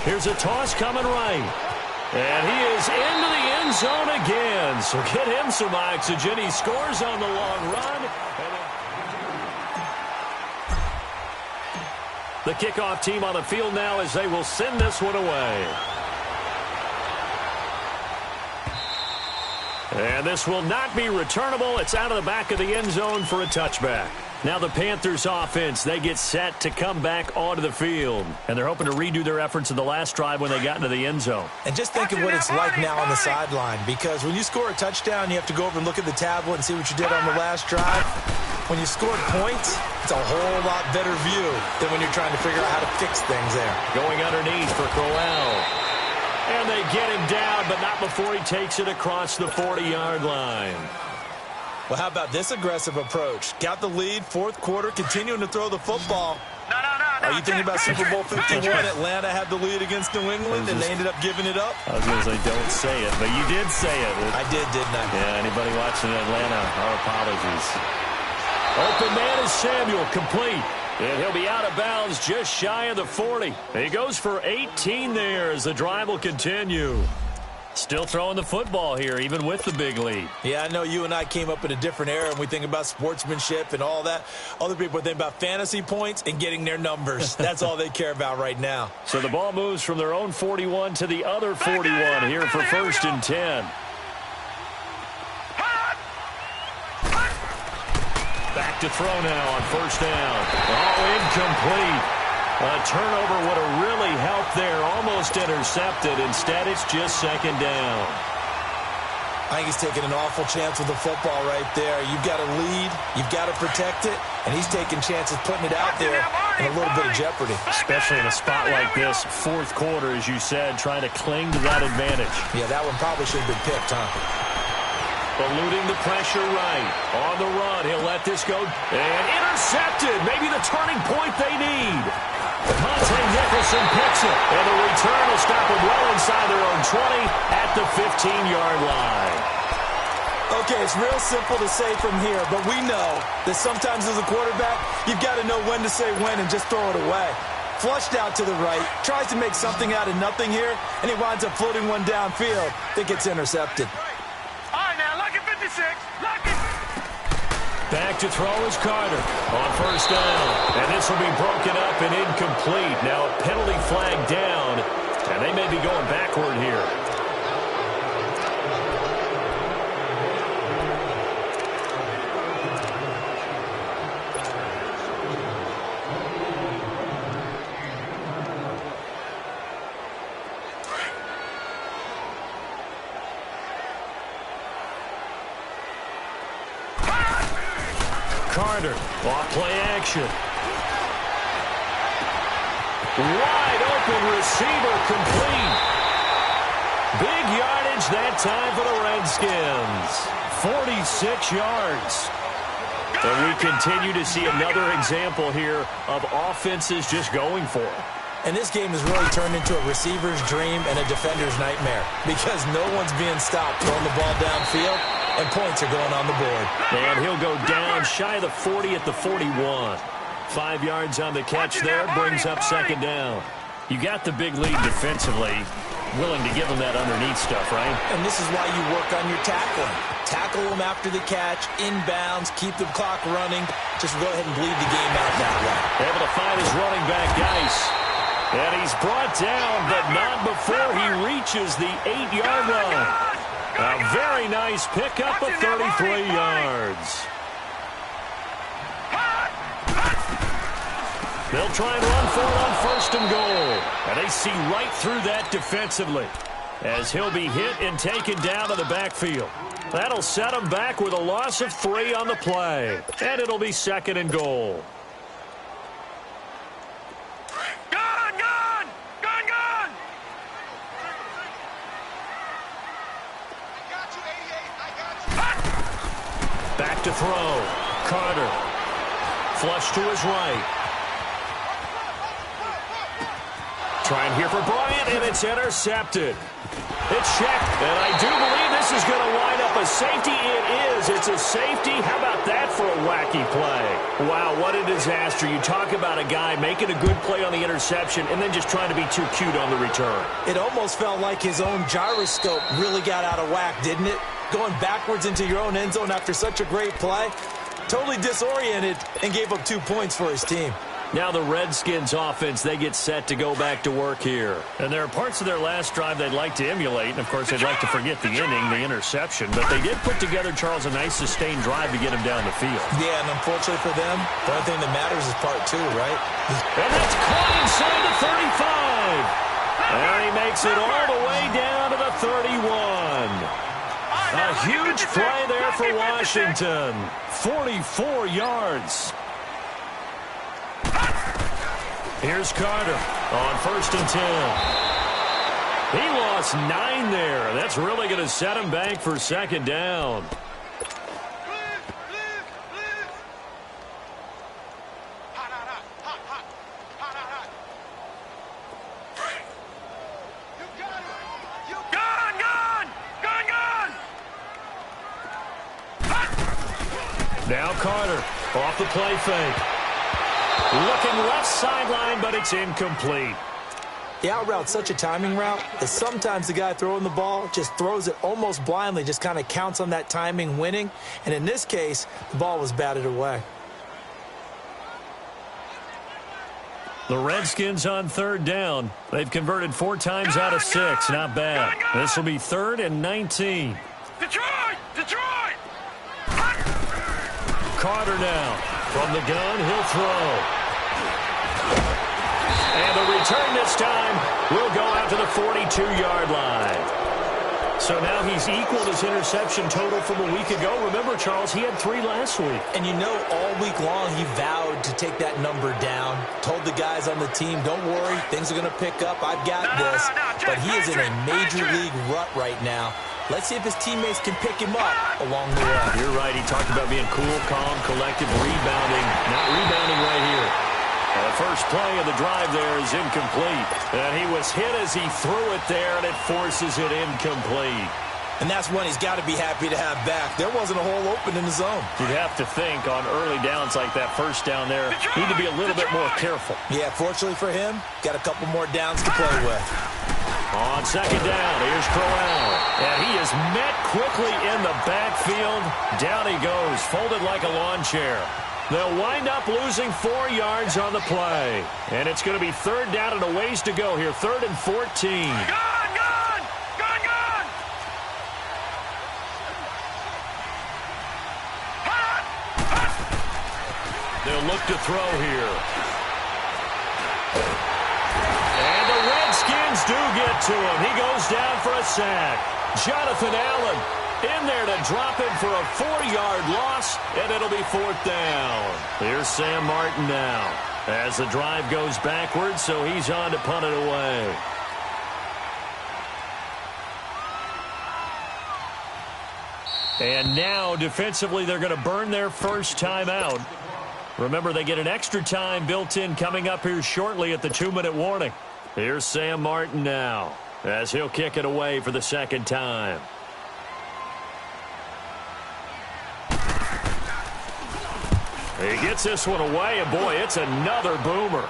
Here's a toss coming right. And he is into the end zone again. So get him some oxygen. He scores on the long run. The kickoff team on the field now as they will send this one away. And this will not be returnable. It's out of the back of the end zone for a touchback. Now the Panthers offense, they get set to come back onto the field. And they're hoping to redo their efforts in the last drive when they got into the end zone. And just think of what it's like now on the sideline. Because when you score a touchdown, you have to go over and look at the tablet and see what you did on the last drive. When you scored points, it's a whole lot better view than when you're trying to figure out how to fix things there. Going underneath for Crowell. And they get him down, but not before he takes it across the 40-yard line. Well, how about this aggressive approach? Got the lead, fourth quarter, continuing to throw the football. Are you thinking about Super Bowl 51? Atlanta had the lead against New England, and they ended up giving it up? I was going to say, don't say it, but you did say it. I did, didn't I? Yeah, anybody watching Atlanta, our apologies. Open man is Samuel, complete. And he'll be out of bounds just shy of the 40. He goes for 18 there as the drive will continue. Still throwing the football here, even with the big lead. Yeah, I know you and I came up in a different era, and we think about sportsmanship and all that. Other people think about fantasy points and getting their numbers. That's all they care about right now. So the ball moves from their own 41 to the other 41 here for 1st and 10. Back to throw now on 1st down. Oh, incomplete. A turnover would have really helped there. Almost intercepted. Instead, it's just 2nd down. I think he's taking an awful chance with the football right there. You've got to lead. You've got to protect it. And he's taking chances putting it out there in a little bit of jeopardy. Especially in a spot like this, 4th quarter, as you said, trying to cling to that advantage. Yeah, that one probably should have been picked, huh? Eluding the pressure right. On the run, he'll let this go. And intercepted. Maybe the turning point they need. Monte Nicholson picks it. And the return will stop them well inside their own 20 at the 15-yard line. Okay, it's real simple to say from here, but we know that sometimes as a quarterback, you've got to know when to say when and just throw it away. Flushed out to the right, tries to make something out of nothing here, and he winds up floating one downfield. Think it's intercepted. All right, now, lucky 56. Lucky. Back to throw is Carter on first down. And this will be broken up and incomplete. Now a penalty flag down, and they may be going backward here. Carter, off play action. Wide open receiver complete. Big yardage that time for the Redskins. 46 yards. And we continue to see another example here of offenses just going for it. And this game has really turned into a receiver's dream and a defender's nightmare because no one's being stopped throwing the ball downfield, and points are going on the board. And he'll go down shy of the 40 at the 41. 5 yards on the catch there, brings up second down. You got the big lead defensively. Willing to give them that underneath stuff, right? And this is why you work on your tackling. Tackle them after the catch, inbounds, keep the clock running. Just go ahead and bleed the game out that way. Able to find his running back, Geis. And he's brought down, but not before he reaches the 8-yard line. A very nice pickup of 33 yards. They'll try and run for it on first and goal. And they see right through that defensively as he'll be hit and taken down to the backfield. That'll set him back with a loss of 3 on the play. And it'll be second and goal. Back to throw. Carter. Flush to his right. Trying here for Bryant, and it's intercepted. It's checked, and I do believe this is going to wind up a safety. It is. It's a safety. How about that for a wacky play? Wow, what a disaster. You talk about a guy making a good play on the interception and then just trying to be too cute on the return. It almost felt like his own gyroscope really got out of whack, didn't it? Going backwards into your own end zone after such a great play. Totally disoriented and gave up 2 points for his team. Now the Redskins offense, they get set to go back to work here. And there are parts of their last drive they'd like to emulate. And, of course, they'd like to forget the inning, the interception. But they did put together, Charles, a nice sustained drive to get him down the field. Yeah, and unfortunately for them, the only thing that matters is part 2, right? And that's caught inside the 35. And he makes it all the way down to the 31. A huge play there for Washington. 44 yards. Here's Carter on first and 10. He lost 9 there. That's really going to set him back for second down. Now Carter off the play fake. Looking left sideline, but it's incomplete. The out route's such a timing route that sometimes the guy throwing the ball just throws it almost blindly, just kind of counts on that timing winning. And in this case, the ball was batted away. The Redskins on third down. They've converted 4 times out of 6. Not bad. This will be 3rd and 19. Detroit! Carter now. From the gun, he'll throw. And the return this time will go out to the 42-yard line. So now he's equaled his interception total from a week ago. Remember, Charles, he had 3 last week. And you know, all week long he vowed to take that number down. Told the guys on the team, don't worry, things are going to pick up. I've got this. But he is in a major league rut right now. Let's see if his teammates can pick him up along the way. You're right. He talked about being cool, calm, collective, rebounding. Not rebounding right here. And the first play of the drive there is incomplete. And he was hit as he threw it there, and it forces it incomplete. And that's one he's got to be happy to have back. There wasn't a hole open in the zone. You'd have to think on early downs like that first down there, need to be a little bit more careful. Yeah, fortunately for him, got a couple more downs to play with. On second down, here's Crowell. And he is met quickly in the backfield. Down he goes, folded like a lawn chair. They'll wind up losing 4 yards on the play. And it's going to be third down and a ways to go here, 3rd and 14. They'll look to throw here. And the Redskins do get to him. He goes down for a sack. Jonathan Allen in there to drop him for a 4-yard loss, and it'll be 4th down. Here's Sam Martin now as the drive goes backwards, so he's on to punt it away. And now, defensively, they're going to burn their first timeout. Remember, they get an extra time built in coming up here shortly at the 2-minute warning. Here's Sam Martin now as he'll kick it away for the second time. He gets this one away, and boy, it's another boomer.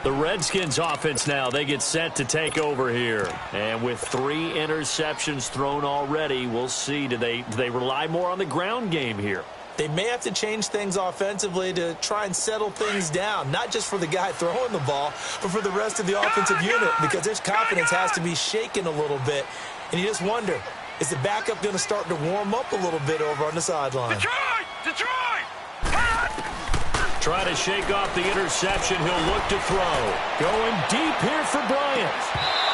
The Redskins offense now, they get set to take over here. And with 3 interceptions thrown already, we'll see, do they rely more on the ground game here? They may have to change things offensively to try and settle things down, not just for the guy throwing the ball, but for the rest of the offensive unit, because their confidence has to be shaken a little bit. And you just wonder, is the backup going to start to warm up a little bit over on the sideline? Detroit! Try to shake off the interception. He'll look to throw. Going deep here for Bryant.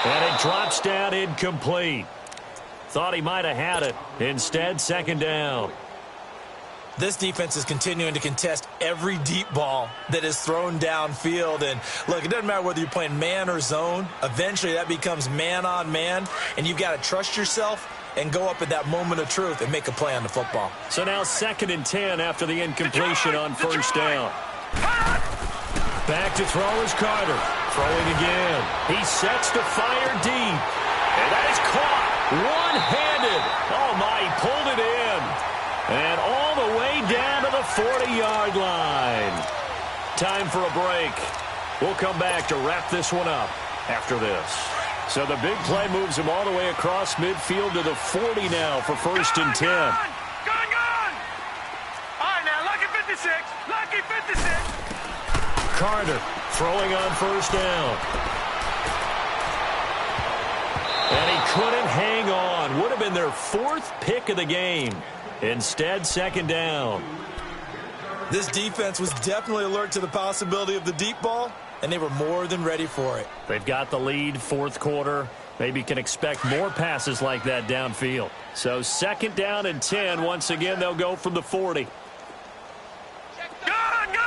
And it drops down incomplete. Thought he might have had it. Instead, second down. This defense is continuing to contest every deep ball that is thrown downfield. And, look, it doesn't matter whether you're playing man or zone. Eventually, that becomes man-on-man, and you've got to trust yourself and go up at that moment of truth and make a play on the football. So now 2nd and 10 after the incompletion on first down. Back to throw is Carter. Throwing again. He sets to fire deep. And that is caught. One-handed. Oh, my, he pulled it in. And all the way down to the 40-yard line. Time for a break. We'll come back to wrap this one up after this. So the big play moves him all the way across midfield to the 40 now for 1st and 10. Gone! All right, now, lucky 56. Lucky 56. Carter throwing on first down. And he couldn't hang on. Would have been their 4th pick of the game. Instead, second down. This defense was definitely alert to the possibility of the deep ball, and they were more than ready for it. They've got the lead, 4th quarter. Maybe can expect more passes like that downfield. So 2nd down and 10. Once again, they'll go from the 40. Gone!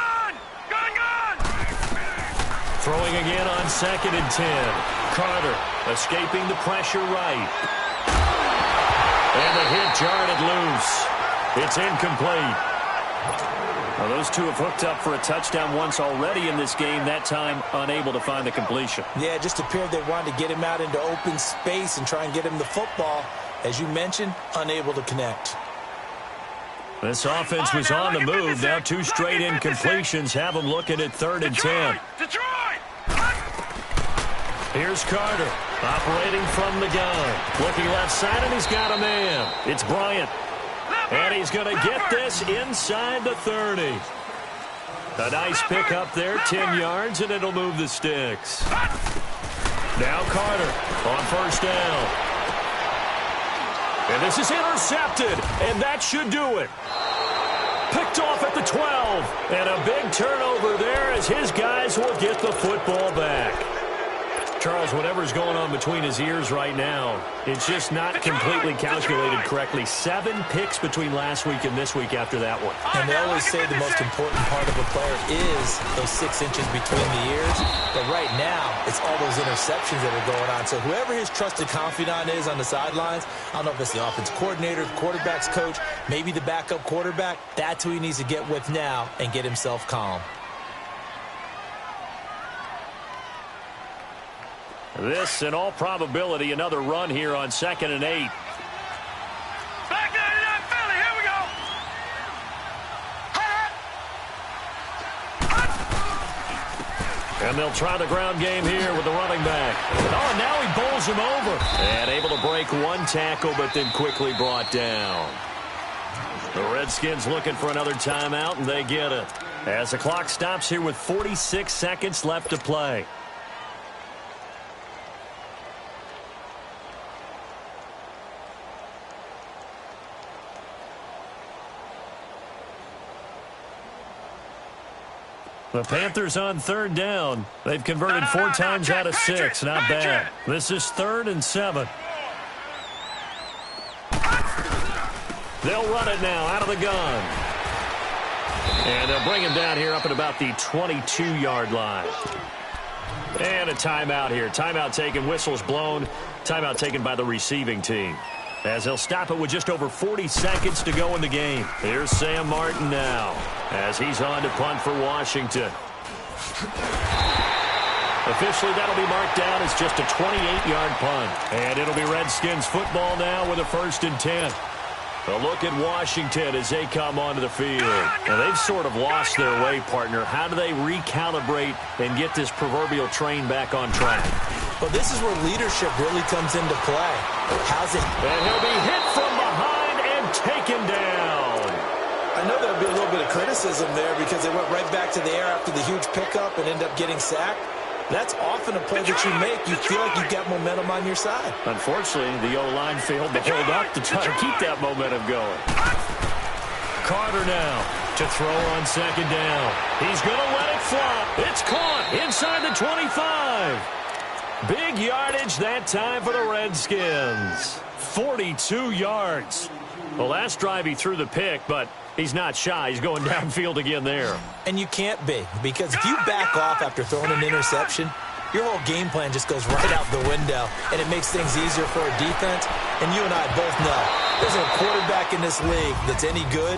Throwing again on 2nd and 10. Carter escaping the pressure right. And the hit jarred it loose. It's incomplete. Well, those two have hooked up for a touchdown once already in this game, that time unable to find the completion. Yeah, it just appeared they wanted to get him out into open space and try and get him the football. As you mentioned, unable to connect. This offense was on the move. Now 2 straight incompletions have them looking at 3rd and 10. Detroit! Here's Carter operating from the gun. Looking left side, and he's got a man. It's Bryant. And he's going to get this inside the 30. A nice pick up there, 10 yards, and it'll move the sticks. Now Carter on first down. And this is intercepted, and that should do it. Picked off at the 12. And a big turnover there as his guys will get the football back. Charles, whatever's going on between his ears right now, it's just not completely calculated correctly. 7 picks between last week and this week after that one. And they always say the most important part of a player is those 6 inches between the ears. But right now, it's all those interceptions that are going on. So whoever his trusted confidant is on the sidelines, I don't know if it's the offensive coordinator, the quarterback's coach, maybe the backup quarterback, that's who he needs to get with now and get himself calm. This, in all probability, another run here on 2nd and 8. Back 99 Philly, here we go. And they'll try the ground game here with the running back. Oh, and now he bowls him over. And able to break one tackle, but then quickly brought down. The Redskins looking for another timeout, and they get it. As the clock stops here with 46 seconds left to play. The Panthers on 3rd down. They've converted 4 times out of 6. Not bad. This is 3rd and 7. They'll run it now out of the gun. And they'll bring him down here up at about the 22-yard line. And a timeout here. Timeout taken, whistles blown. Timeout taken by the receiving team. As they'll stop it with just over 40 seconds to go in the game. Here's Sam Martin now as he's on to punt for Washington. Officially, that'll be marked down as just a 28-yard punt. And it'll be Redskins football now with a 1st and 10. A look at Washington as they come onto the field. Now, they've sort of lost their way, partner. How do they recalibrate and get this proverbial train back on track? Well, this is where leadership really comes into play. How's it? And he'll be hit from behind and taken down. I know there'll be a little bit of criticism there because they went right back to the air after the huge pickup and end up getting sacked. That's often a play that you make. You feel like you've got momentum on your side. Unfortunately, the O-line failed to hold up to try to keep that momentum going. Carter now to throw on 2nd down. He's going to let it fly. It's caught inside the 25. Big yardage that time for the Redskins. 42 yards. The last drive he threw the pick, but he's not shy. He's going downfield again there. And you can't be, because if you back off after throwing an interception, your whole game plan just goes right out the window, and it makes things easier for a defense. And you and I both know there's a quarterback in this league that's any good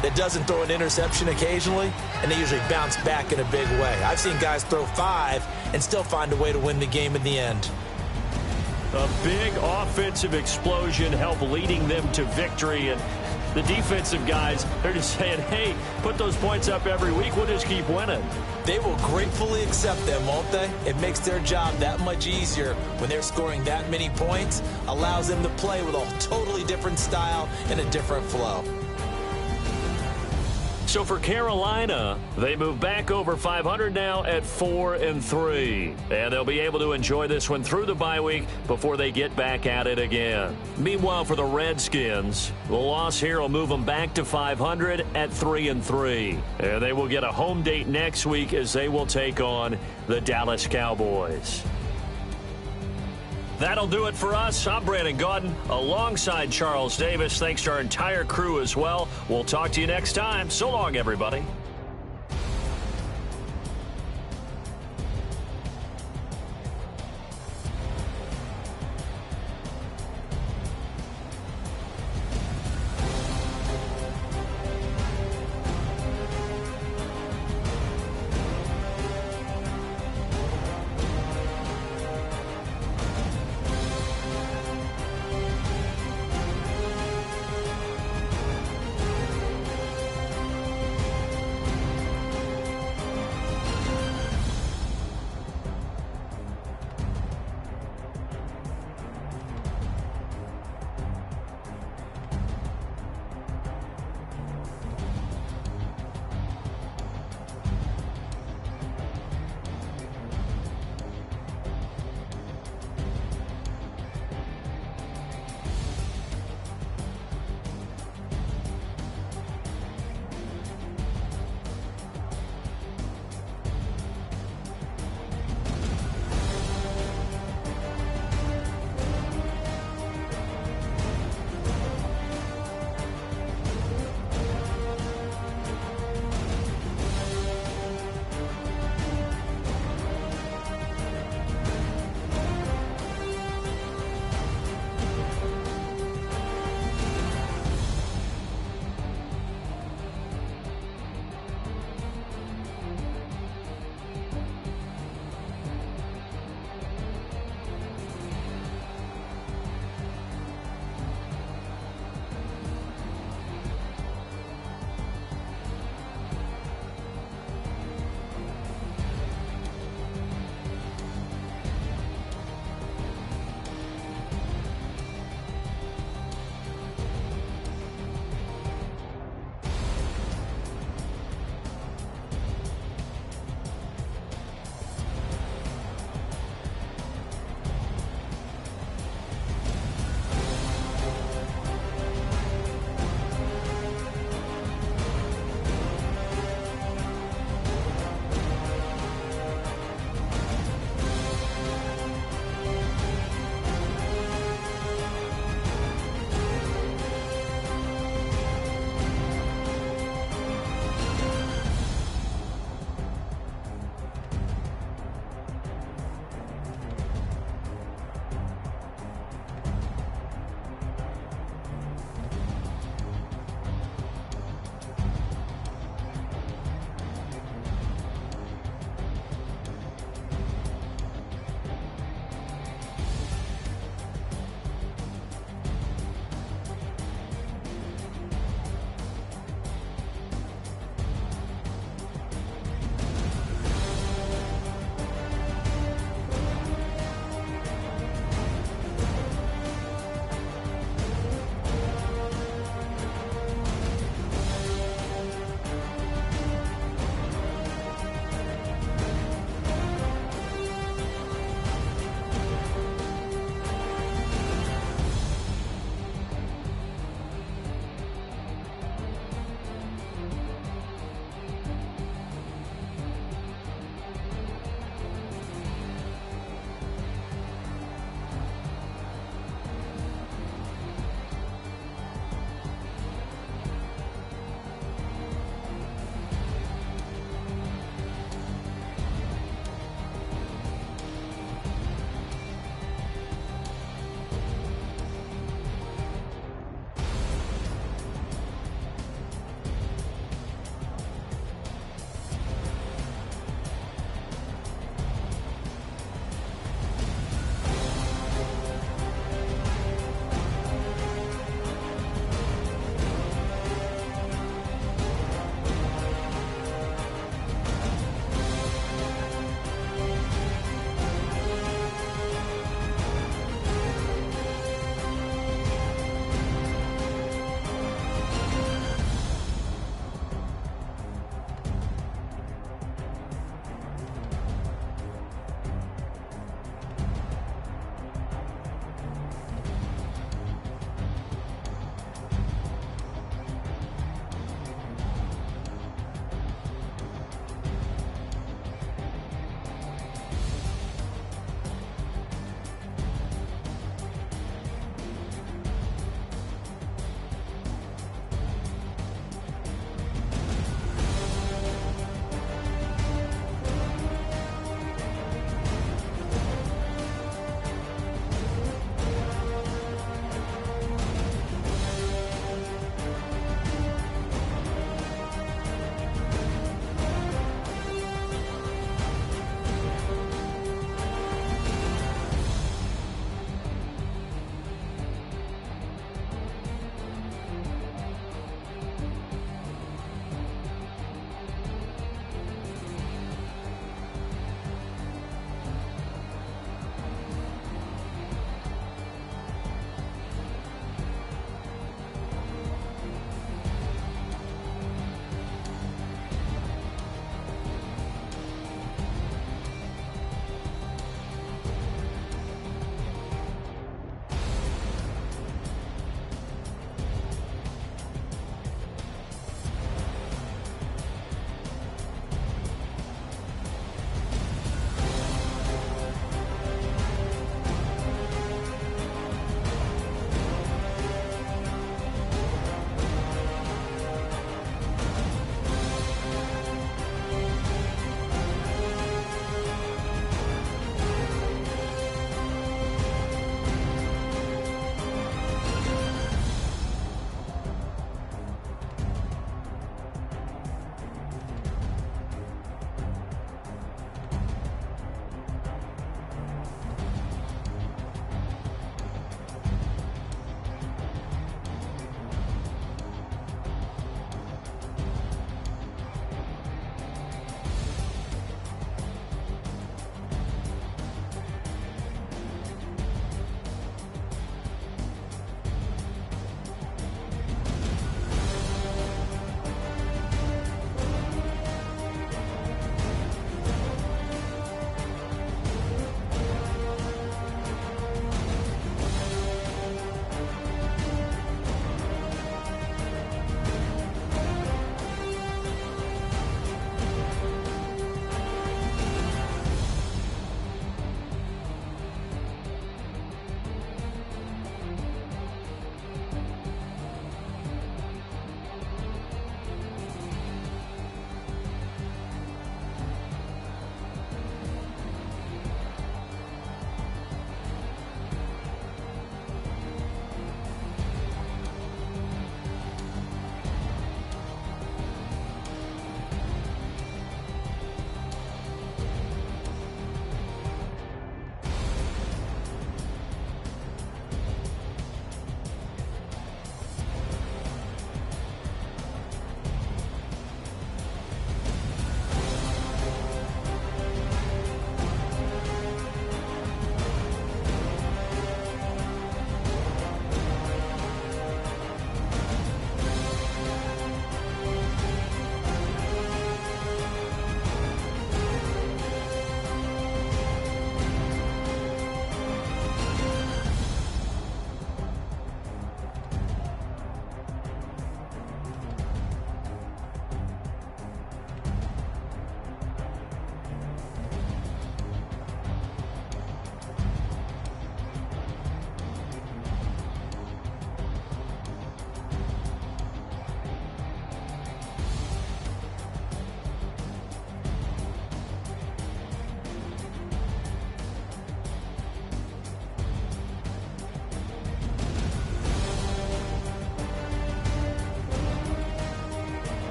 that doesn't throw an interception occasionally, and they usually bounce back in a big way. I've seen guys throw 5 and still find a way to win the game in the end. A big offensive explosion helped leading them to victory, and the defensive guys, they're just saying, hey, put those points up every week. We'll just keep winning. They will gratefully accept them, won't they? It makes their job that much easier when they're scoring that many points, allows them to play with a totally different style and a different flow. So for Carolina, they move back over 500 now at 4-3. And they'll be able to enjoy this one through the bye week before they get back at it again. Meanwhile, for the Redskins, the loss here will move them back to 500 at 3-3. And they will get a home date next week as they will take on the Dallas Cowboys. That'll do it for us. I'm Brandon Gaudin alongside Charles Davis. Thanks to our entire crew as well. We'll talk to you next time. So long, everybody.